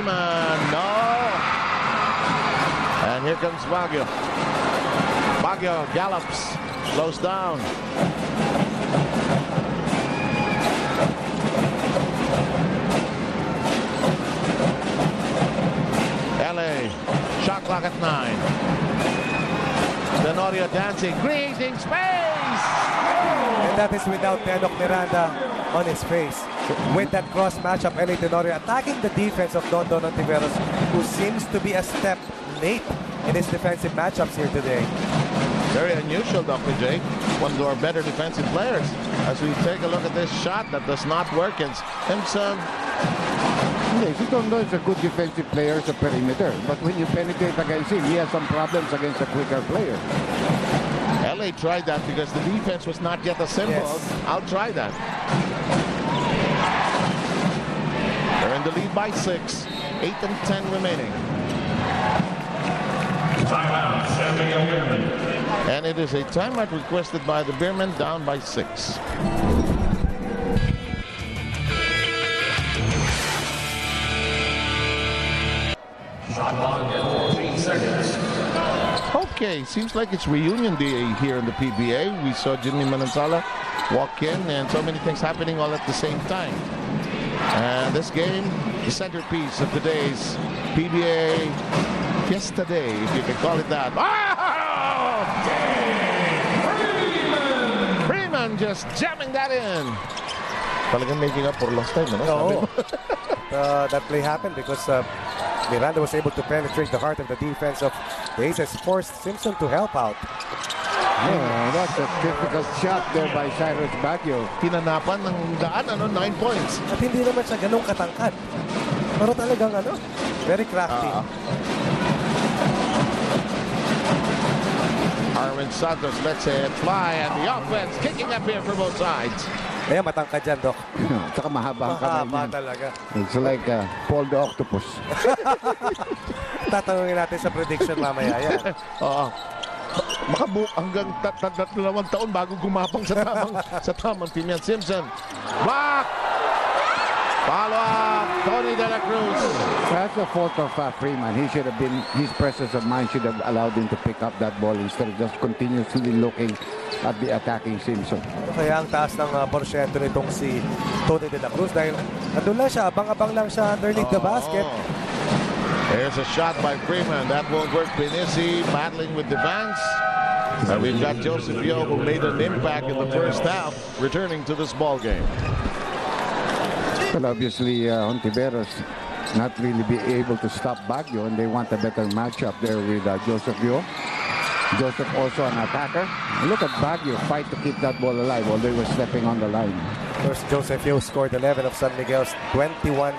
Beermen. No. And here comes Baguio. Baguio gallops. Slows down. LA. Shot clock at 9. Tenorio dancing, creating space! And that is without Tenok Miranda on his face. With that cross matchup, LA Tenorio attacking the defense of Don Ontiveros, who seems to be a step late in his defensive matchups here today. Very unusual, Dr. J. One of our better defensive players. As we take a look at this shot that does not work, and Simpson. Yes, Itondo is a good defensive player as a perimeter, but when you penetrate against him, he has some problems against a quicker player. LA tried that because the defense was not yet assembled. Yes. I'll try that. They're in the lead by 6. 8 and 10 remaining. Timeout, San Miguel. And it is a timeout requested by the Beermen, down by 6. Okay, seems like it's reunion day here in the PBA. We saw Jimmy Manansala walk in, and so many things happening all at the same time. And this game, the centerpiece of today's PBA Fiesta Day, if you can call it that. Oh! Freeman just jamming that in. Talagang making up for lost time, no? That play happened because Miranda was able to penetrate the heart of the defense of the Aces, forced Simpson to help out. Yeah, that's a difficult shot there by Cyrus Baguio. Tinanapan ng daan, 9 points. At hindi naman siya ganun katangkad. Pero talagang very crafty. Arwin Santos lets it fly, and the offense kicking up here for both sides. Kaya matangkad dyan, Doc. Tsaka mahaba ang kamay Mahaba niya. talaga. It's like Paul the Octopus. Tatanungin natin sa prediction mamaya. Yan. Oo. Makabuo hanggang 2 taon bago gumapang sa tamang Diamon Simpson. Block! Follow up, Tony De La Cruz. That's the fault of Freeman. He should have been, his presence of mind should have allowed him to pick up that ball instead of just continuously looking at the attacking Simpson. Kaya ang taas ng porsyento nitong si Tony De La Cruz dahil nandun lang siya, abang-abang lang siya underneath the basket. There's a shot by Freeman. That won't work. Pinisi battling with the Vance. And we've got Joseph Yo, who made an impact in the first half, returning to this ball game. Well, obviously, Ontiveros not really be able to stop Baguio, and they want a better matchup there with Joseph Yo. Joseph also an attacker. Look at Baguio fight to keep that ball alive while they were stepping on the line. First, Joseph Yo scored 11 of San Miguel's 21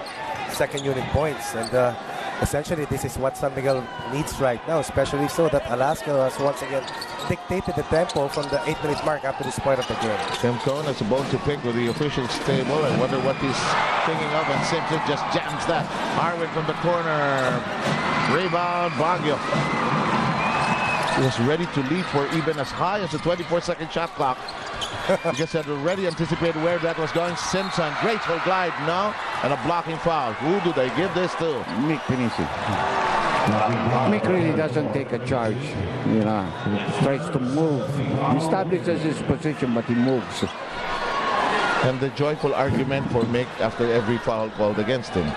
second unit points, and essentially this is what San Miguel needs right now, especially so that Alaska has once again dictated the tempo from the 8-minute mark after this point of the game. Tim Cohn has a bone to pick with the officials table. I wonder what he's thinking of, and Simpson just jams that. Arwin from the corner. Rebound, Baguio. He was ready to lead for even as high as a 24-second shot clock. Because had already anticipated where that was going. Simpson, graceful glide now, and a blocking foul. Who do they give this to? Mick Pinisi. Mick really doesn't take a charge. You know, he tries to move. He establishes his position, but he moves. And the joyful argument for Mick after every foul called against him.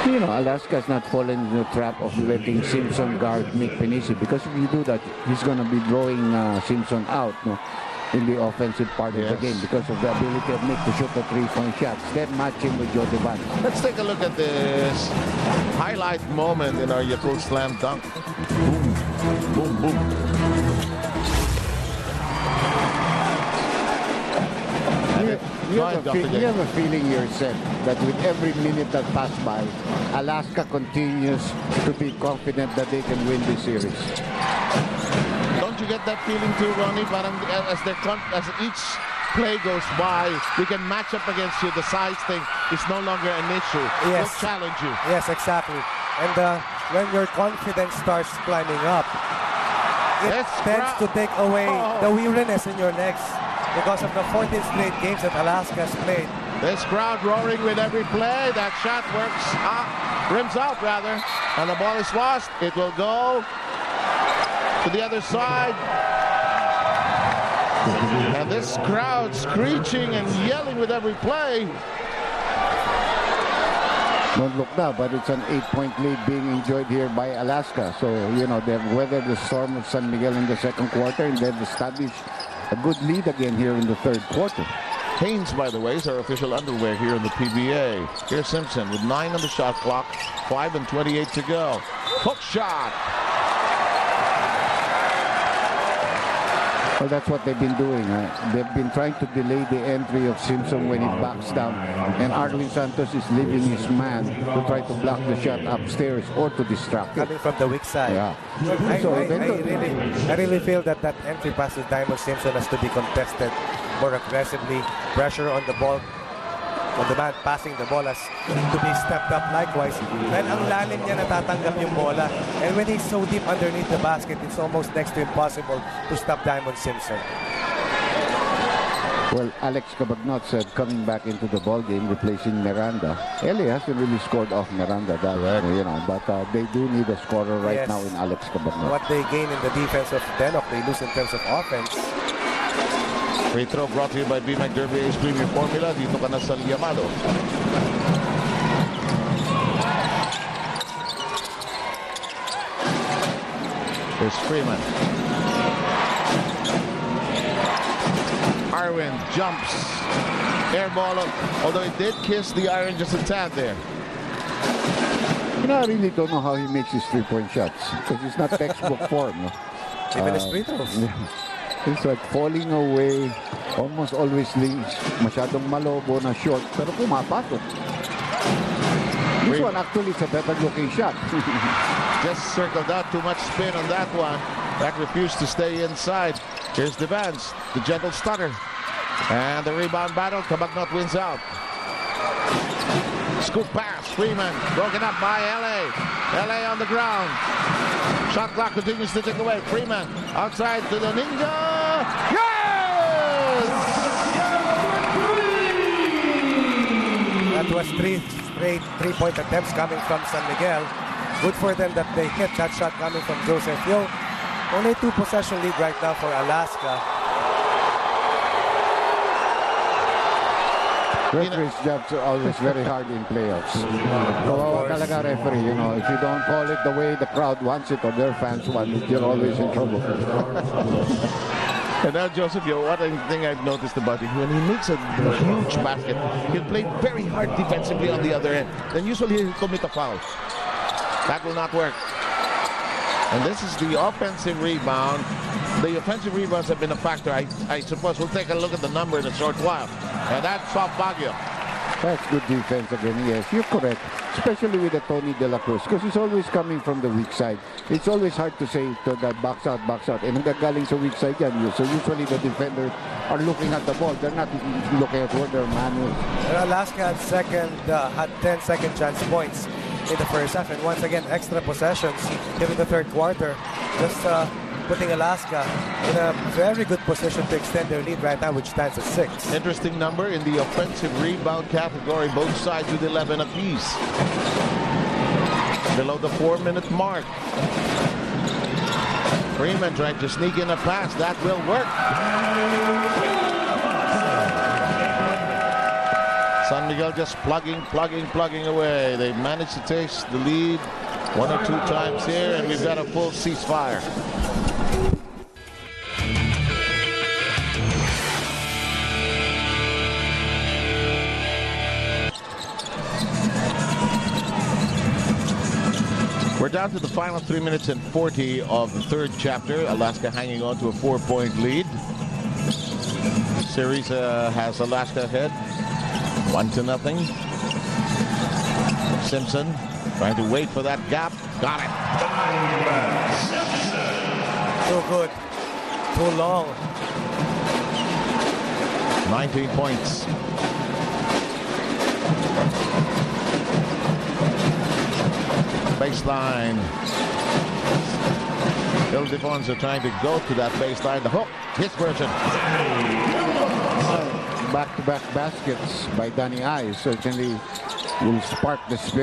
You know, Alaska's not fallen in the trap of letting Simpson guard Mick Pinisi, because if you do that, he's going to be drawing Simpson out in the offensive part of the game because of the ability of Mick to shoot the three-point shots. Then match him with Joe Devan. Let's take a look at this highlight moment in our Yakult slam dunk. Boom, boom, boom. You have a feeling yourself that with every minute that passes by, Alaska continues to be confident that they can win this series. Don't you get that feeling too, Ronnie? Parang as each play goes by, we can match up against you. The size thing is no longer an issue. Yes. We'll challenge you. Yes, exactly. And when your confidence starts climbing up, it tends to take away the weariness in your legs. Because of the 14 straight games that Alaska has played, This crowd roaring with every play. That shot works, rims out rather, and the ball is lost. It will go to the other side. And this crowd screeching and yelling with every play. Don't look now, but it's an 8-point lead being enjoyed here by Alaska. So, you know, they've weathered the storm of San Miguel in the second quarter, and they've established a good lead again here in the third quarter. Hanes, by the way, is our official underwear here in the PBA. Here's Simpson with 9 on the shot clock, 5 and 28 to go. Hook shot. Well, that's what they've been doing. They've been trying to delay the entry of Simpson when he backs down. And Arlene Santos is leaving his man to try to block the shot upstairs or to distract it. Coming from the weak side. Yeah. I really feel that entry pass to Diamon Simpson has to be contested more aggressively. Pressure on the ball. On the man passing the ball has to be stepped up likewise. Dahil ang lalim niya natatanggap yung bola. And when he's so deep underneath the basket, it's almost next to impossible to stop Diamon Simpson. Well, Alex Cabagnot said coming back into the ball game, replacing Miranda. LA hasn't really scored off Miranda, you know, but they do need a scorer right now in Alex Cabagnot. What they gain in the defense of Denok, they lose in terms of offense. Free throw brought to you by B. McDerby Ace Premium Formula. Dito ka na sa Llamado. Here's Freeman. Arwin jumps. Air ball, although it did kiss the iron just a tad there. You know, I really don't know how he makes his three-point shots because it's not textbook form. No? Even his free throws. It's like falling away, almost always leaves, masyadong malobo na short, pero pumapasok. This one actually is a better looking shot. Just circled out, too much spin on that one. That refused to stay inside. Here's Devance, the gentle stutter. And the rebound battle, Cabagnot wins out. Scoop pass, Freeman, broken up by LA. LA on the ground. Shot clock continues to tick away. Freeman outside to the Ninja. Yes! That was three straight three-point attempts coming from San Miguel. Good for them that they hit that shot coming from Joseph Yo. Only 2-possession lead right now for Alaska. Referee's jobs are always very hard in playoffs. Kawawa talaga referee, you know, if you don't call it the way the crowd wants it or their fans want it, you're always in trouble. And now, Joseph, one thing I've noticed about him, when he makes a huge basket, he'll play very hard defensively on the other end. Then usually he'll commit a foul. That will not work. And this is the offensive rebound. The offensive rebounds have been a factor. I suppose we'll take a look at the number in a short while. And that's off Baguio. That's good defense again, yes. You're correct. Especially with the Tony De La Cruz. Because he's always coming from the weak side. It's always hard to say to that box out. And nagagaling sa weak side yan. So usually the defenders are looking at the ball. They're not looking at where their man is. Alaska had 10 second chance points in the first half. And once again, extra possessions here in the third quarter. Just putting Alaska in a very good position to extend their lead right now, which stands at 6. Interesting number in the offensive rebound category, both sides with 11 apiece. Below the 4-minute mark. Freeman trying to sneak in a pass. That will work. San Miguel just plugging away. They managed to take the lead 1 or 2 times here, and we've got a full ceasefire. We're down to the final 3 minutes and 40 of the third chapter. Alaska hanging on to a 4-point lead. Series has Alaska ahead 1-0. Simpson trying to wait for that gap. Got it. Too good. Too long. 19 points. Baseline. Ildefonso trying to go to that baseline. The hook, his version. back-to-back baskets by Danny Ice certainly will spark the spirit